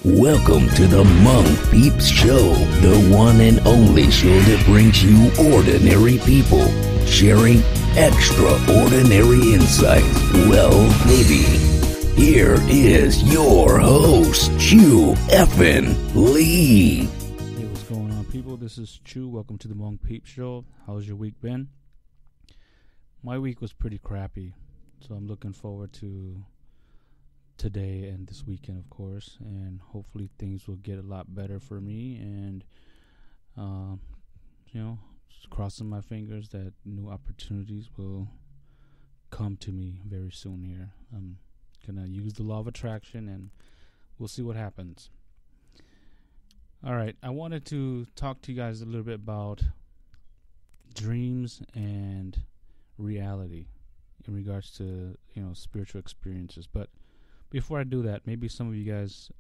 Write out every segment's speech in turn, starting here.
Welcome to the Hmong Peeps Show, the one and only show that brings you ordinary people sharing extraordinary insights. Well, maybe. Here is your host, Chew Effin Lee. Hey, what's going on, people? This is Chew. Welcome to the Hmong Peeps Show. How's your week been? My week was pretty crappy, so I'm looking forward to today and this weekend, of course, and hopefully things will get a lot better for me, and just crossing my fingers that new opportunities will come to me very soon here. I'm gonna use the law of attraction and we'll see what happens. Alright, I wanted to talk to you guys a little bit about dreams and reality in regards to spiritual experiences, but before I do that, maybe some of you guys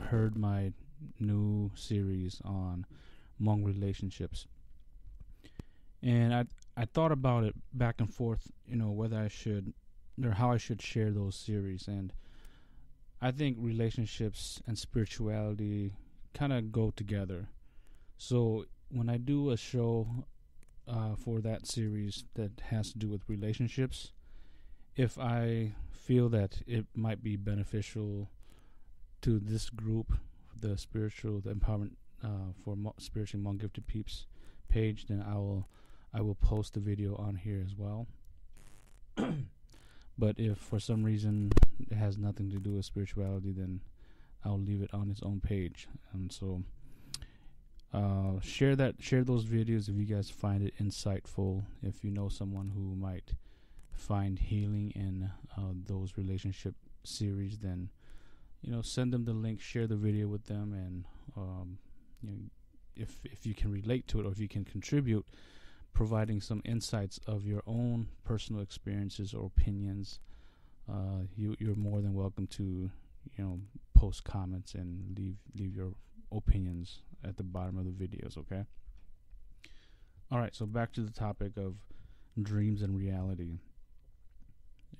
heard my new series on Hmong relationships. And I thought about it back and forth, whether I should or how I should share those series. And I think relationships and spirituality kind of go together. So when I do a show for that series that has to do with relationships, if I feel that it might be beneficial to this group, the empowerment for spiritually Hmong gifted peeps page, then I will post the video on here as well. But if for some reason it has nothing to do with spirituality, then I'll leave it on its own page. And so share those videos if you guys find it insightful. If you know someone who might find healing in those relationship series, then send them the link, share the video with them, and if you can relate to it, or if you can contribute, providing some insights of your own personal experiences or opinions, you're more than welcome to post comments and leave your opinions at the bottom of the videos. Okay. All right, so back to the topic of dreams and reality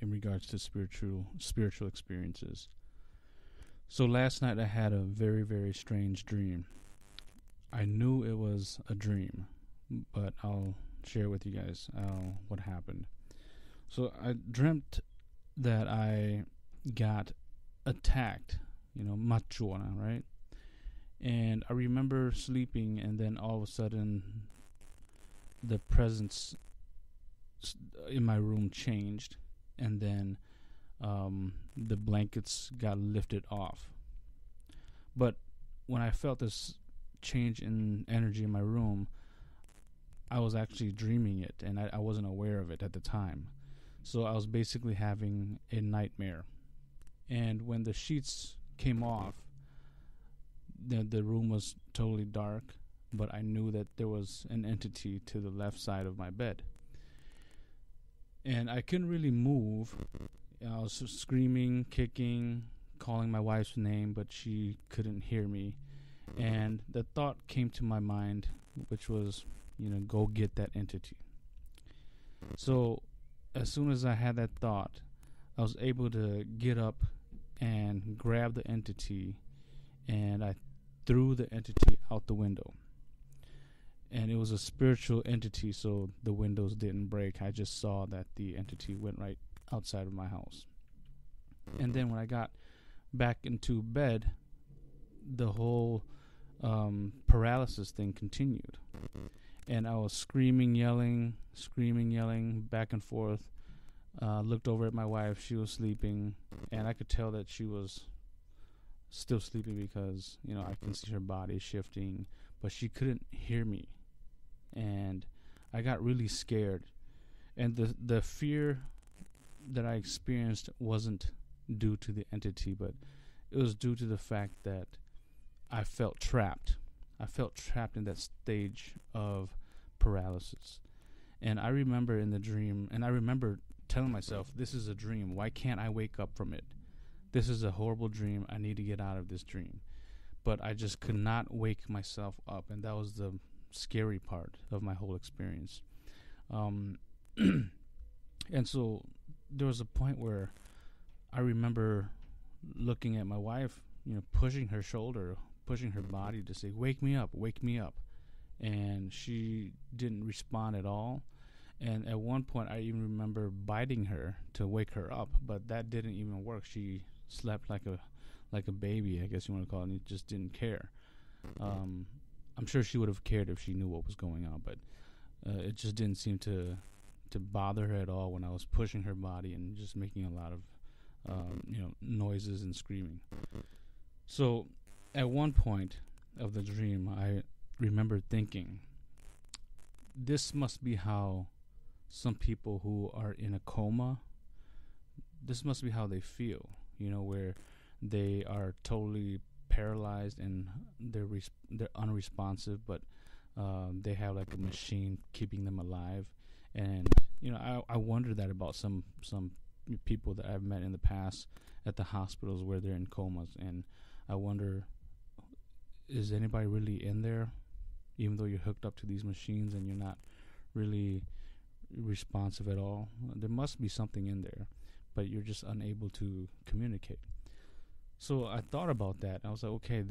in regards to spiritual experiences. So last night I had a very, very strange dream. I knew it was a dream, but I'll share with you guys what happened. So I dreamt that I got attacked, machuana, right? And I remember sleeping, and then all of a sudden the presence in my room changed, and then the blankets got lifted off. But when I felt this change in energy in my room, I was actually dreaming it, and I wasn't aware of it at the time. So I was basically having a nightmare. And when the sheets came off, the room was totally dark, but I knew that there was an entity to the left side of my bed. And I couldn't really move. I was screaming, kicking, calling my wife's name, but she couldn't hear me. And the thought came to my mind, which was, go get that entity. So as soon as I had that thought, I was able to get up and grab the entity, and I threw the entity out the window. And it was a spiritual entity, so the windows didn't break. I just saw that the entity went right outside of my house. And then when I got back into bed, the whole paralysis thing continued. And I was screaming, yelling, back and forth. Looked over at my wife. She was sleeping, and I could tell that she was still sleeping because, I can see her body shifting, but she couldn't hear me. And I got really scared. And the fear that I experienced wasn't due to the entity, but it was due to the fact that I felt trapped. I felt trapped in that stage of paralysis. And I remember in the dream, and I remember telling myself, this is a dream. Why can't I wake up from it? This is a horrible dream. I need to get out of this dream. But I just could not wake myself up, and that was the scary part of my whole experience. And so there was a point where I remember looking at my wife pushing her shoulder, pushing her body to say, wake me up, wake me up. And she didn't respond at all. And at one point, I even remember biting her to wake her up, but that didn't even work. She slept like a baby, I guess you want to call it, and just didn't care. I'm sure she would have cared if she knew what was going on, but it just didn't seem to bother her at all when I was pushing her body and just making a lot of noises and screaming. So at one point of the dream, I remember thinking, this must be how some people who are in a coma, this must be how they feel, where they are totally paralyzed and they're unresponsive, but they have like a machine keeping them alive. And I wonder that about some people that I've met in the past at the hospitals where they're in comas, and I wonder, is anybody really in there, even though you're hooked up to these machines and you're not really responsive at all? There must be something in there, but you're just unable to communicate. So I thought about that. I was like, okay,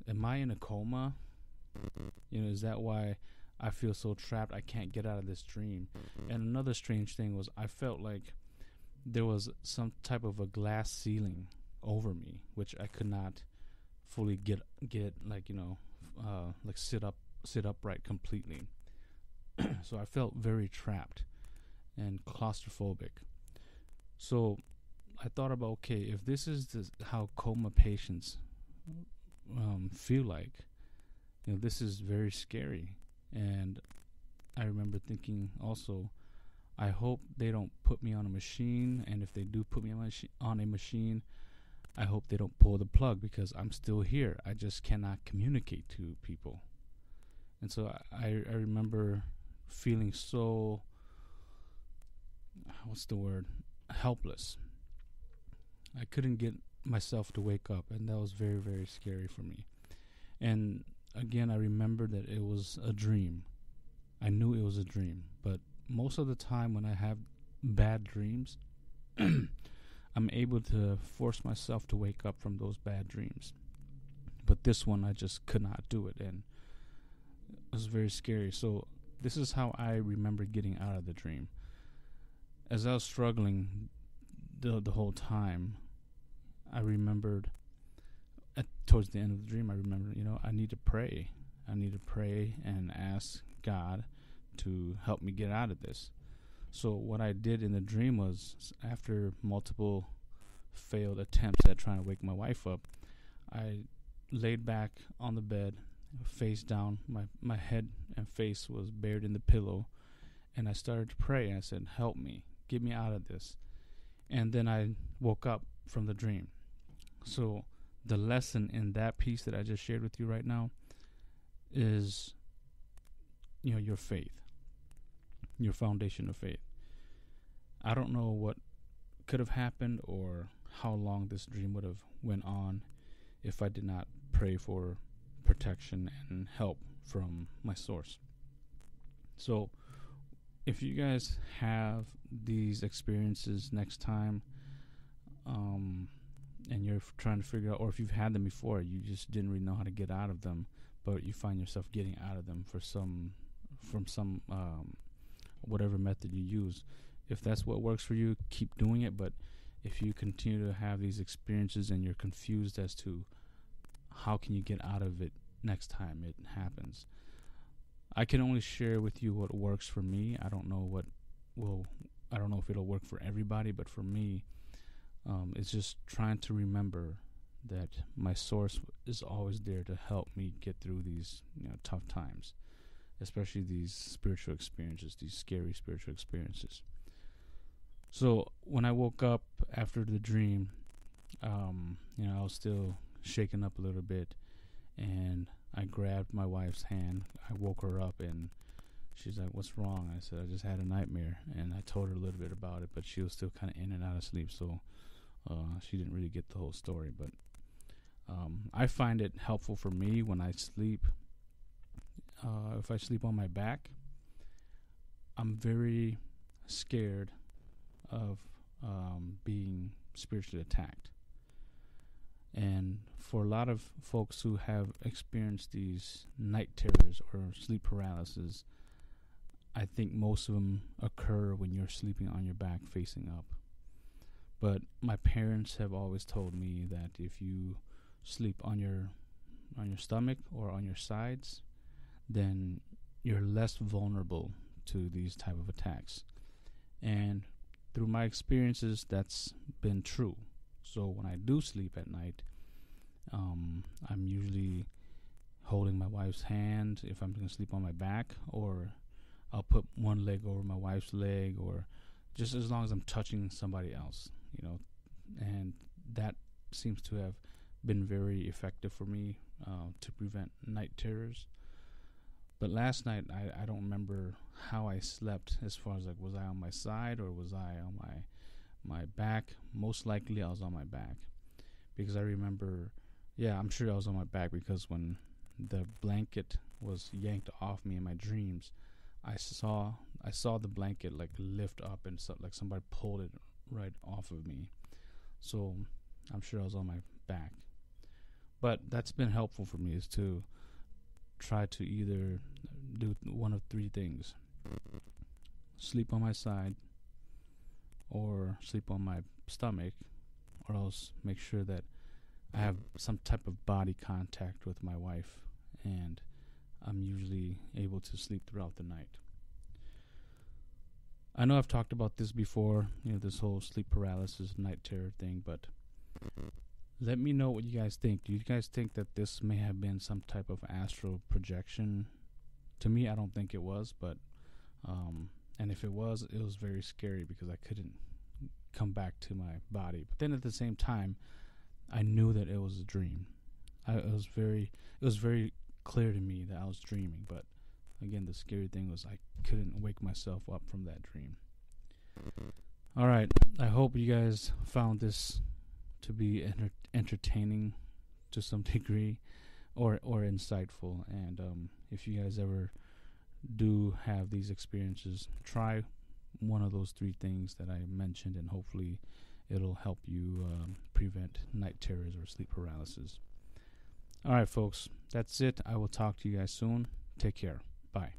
am I in a coma? Is that why I feel so trapped? I can't get out of this dream. And another strange thing was I felt like there was some type of a glass ceiling over me, which I could not fully get like sit upright completely. So I felt very trapped and claustrophobic. So I thought about, okay, if this is how coma patients feel like, this is very scary. And I remember thinking also, I hope they don't put me on a machine, and if they do put me on a machine, I hope they don't pull the plug, because I'm still here. I just cannot communicate to people. And so I remember feeling so, helpless. I couldn't get myself to wake up, and that was very, very scary for me. And again, I remember that it was a dream. I knew it was a dream, but most of the time when I have bad dreams, I'm able to force myself to wake up from those bad dreams. But this one, I just could not do it, and it was very scary. So this is how I remember getting out of the dream. As I was struggling the whole time, I remembered towards the end of the dream, I remember, I need to pray. I need to pray and ask God to help me get out of this. So what I did in the dream was, after multiple failed attempts at trying to wake my wife up, I laid back on the bed, face down. My head and face was buried in the pillow, and I started to pray. I said, help me, get me out of this. And then I woke up from the dream. So the lesson in that piece that I just shared with you right now is, your faith, your foundation of faith. I don't know what could have happened or how long this dream would have went on if I did not pray for protection and help from my source. So if you guys have these experiences next time, and you're trying to figure out, or if you've had them before, you just didn't really know how to get out of them, but you find yourself getting out of them from some whatever method you use. If that's what works for you, keep doing it. But if you continue to have these experiences and you're confused as to how can you get out of it next time it happens, I can only share with you what works for me. I don't know if it'll work for everybody, but for me, it's just trying to remember that my source is always there to help me get through these tough times, especially these spiritual experiences, these scary spiritual experiences. So when I woke up after the dream, I was still shaken up a little bit, and I grabbed my wife's hand. I woke her up, and she's like, "What's wrong?" I said, "I just had a nightmare," and I told her a little bit about it, but she was still kind of in and out of sleep, so she didn't really get the whole story. But I find it helpful for me when I sleep. If I sleep on my back, I'm very scared of being spiritually attacked. And for a lot of folks who have experienced these night terrors or sleep paralysis, I think most of them occur when you're sleeping on your back facing up. But my parents have always told me that if you sleep on your stomach or on your sides, then you're less vulnerable to these type of attacks. And through my experiences, that's been true. So when I do sleep at night, I'm usually holding my wife's hand if I'm going to sleep on my back, or I'll put one leg over my wife's leg, or just as long as I'm touching somebody else, and that seems to have been very effective for me to prevent night terrors. But last night, I don't remember how I slept as far as, like, was I on my side or was I on my back? Most likely I was on my back, because I remember, I'm sure I was on my back, because when the blanket was yanked off me in my dreams, I saw the blanket like lift up, and like somebody pulled it right off of me. So I'm sure I was on my back. But that's been helpful for me, is to try to either do one of three things: sleep on my side, or sleep on my stomach, or else make sure that I have some type of body contact with my wife, and I'm usually able to sleep throughout the night. I know I've talked about this before, this whole sleep paralysis, night terror thing, but let me know what you guys think. Do you guys think that this may have been some type of astral projection? To me, I don't think it was, but and if it was very scary, because I couldn't come back to my body. But then at the same time, I knew that it was a dream. It was very clear to me that I was dreaming, but again, the scary thing was I couldn't wake myself up from that dream. All right, I hope you guys found this to be entertaining to some degree, or insightful. And if you guys ever do have these experiences, try one of those three things that I mentioned, and hopefully it'll help you prevent night terrors or sleep paralysis. All right, folks, that's it. I will talk to you guys soon. Take care. Bye.